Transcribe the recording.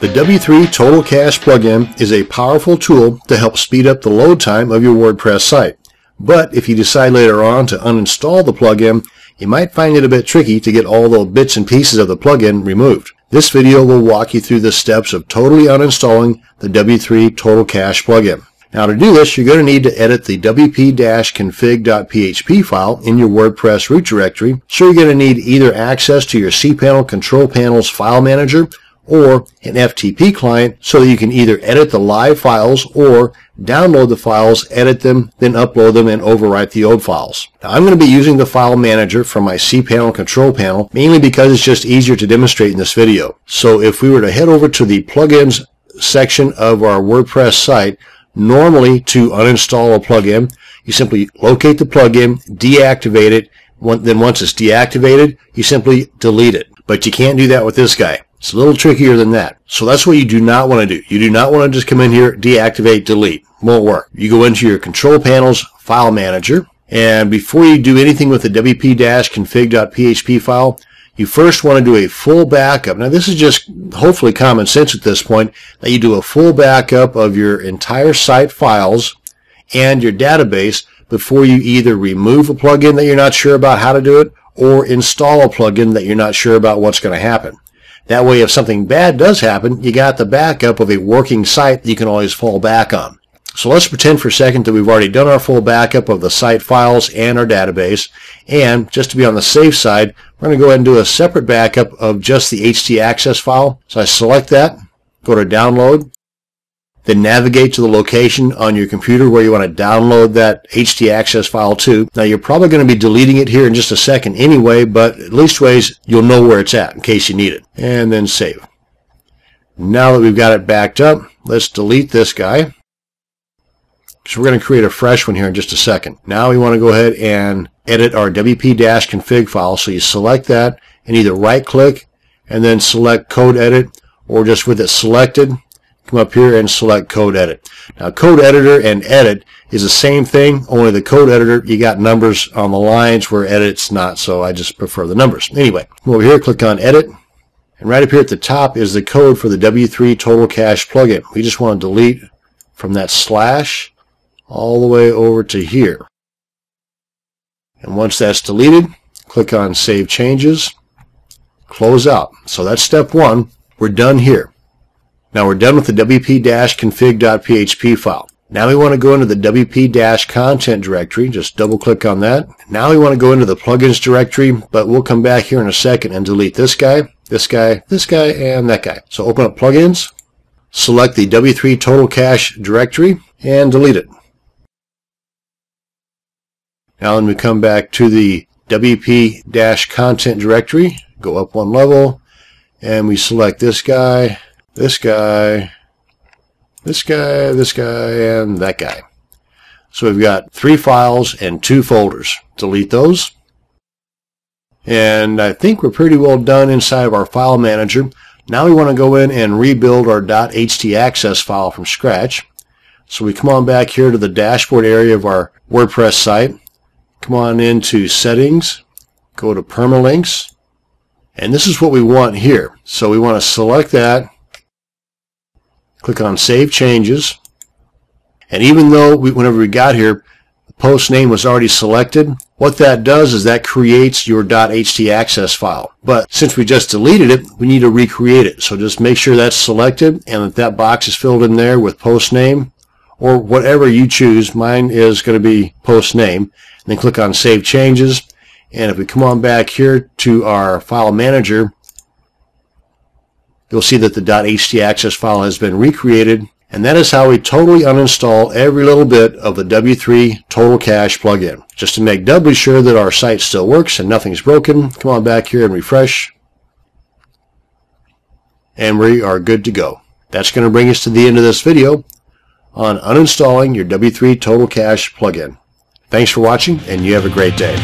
The W3 Total Cache plugin is a powerful tool to help speed up the load time of your WordPress site. But if you decide later on to uninstall the plugin, you might find it a bit tricky to get all the bits and pieces of the plugin removed. This video will walk you through the steps of totally uninstalling the W3 Total Cache plugin. Now to do this, you're going to need to edit the wp-config.php file in your WordPress root directory. So you're going to need either access to your cPanel Control Panel's file manager or an FTP client so that you can either edit the live files or download the files, edit them, then upload them and overwrite the old files. Now, I'm going to be using the file manager from my cPanel Control Panel mainly because it's just easier to demonstrate in this video. So if we were to head over to the plugins section of our WordPress site, normally to uninstall a plugin, you simply locate the plugin, deactivate it, then once it's deactivated, you simply delete it. But you can't do that with this guy. It's a little trickier than that. So that's what you do not want to do. You do not want to just come in here, deactivate, delete. Won't work. You go into your control panel's file manager, and before you do anything with the wp-config.php file, you first want to do a full backup. Now this is just hopefully common sense at this point, that you do a full backup of your entire site files and your database before you either remove a plugin that you're not sure about how to do it or install a plugin that you're not sure about what's going to happen. That way, if something bad does happen, you got the backup of a working site that you can always fall back on. So let's pretend for a second that we've already done our full backup of the site files and our database. And just to be on the safe side, we're going to go ahead and do a separate backup of just the htaccess file. So I select that, go to download, then navigate to the location on your computer where you want to download that htaccess file to. Now you're probably going to be deleting it here in just a second anyway, but at least ways you'll know where it's at in case you need it. And then save. Now that we've got it backed up, let's delete this guy. So we're going to create a fresh one here in just a second. Now we want to go ahead and edit our wp-config file. So you select that and either right click and then select code edit, or just with it selected, come up here and select code edit. Now code editor and edit is the same thing, only the code editor you got numbers on the lines where edit's not, so I just prefer the numbers. Anyway, come over here, click on edit, and right up here at the top is the code for the W3 Total Cache plugin. We just want to delete from that slash all the way over to here. And once that's deleted, click on Save Changes, close out. So that's step one. We're done here. Now we're done with the wp-config.php file. Now we want to go into the wp-content directory. Just double click on that. Now we want to go into the plugins directory, but we'll come back here in a second and delete this guy, this guy, this guy, and that guy. So open up plugins, select the W3 Total Cache directory, and delete it. Now when we come back to the wp-content directory, go up one level, and we select this guy, this guy, this guy, this guy, and that guy. So we've got 3 files and 2 folders. Delete those. And I think we're pretty well done inside of our file manager. Now we want to go in and rebuild our .htaccess file from scratch. So we come on back here to the dashboard area of our WordPress site. Come on into settings, go to permalinks, and this is what we want here. So we want to select that, click on Save Changes, and even though whenever we got here, the post name was already selected, what that does is that creates your .htaccess file. But since we just deleted it, we need to recreate it. So just make sure that's selected and that box is filled in there with post name or whatever you choose. Mine is going to be post name. And then click on Save Changes. And if we come on back here to our file manager, you'll see that the .htaccess file has been recreated, and that is how we totally uninstall every little bit of the W3 Total Cache plugin. Just to make doubly sure that our site still works and nothing's broken, come on back here and refresh, and we are good to go. That's going to bring us to the end of this video on uninstalling your W3 Total Cache plugin. Thanks for watching, and you have a great day.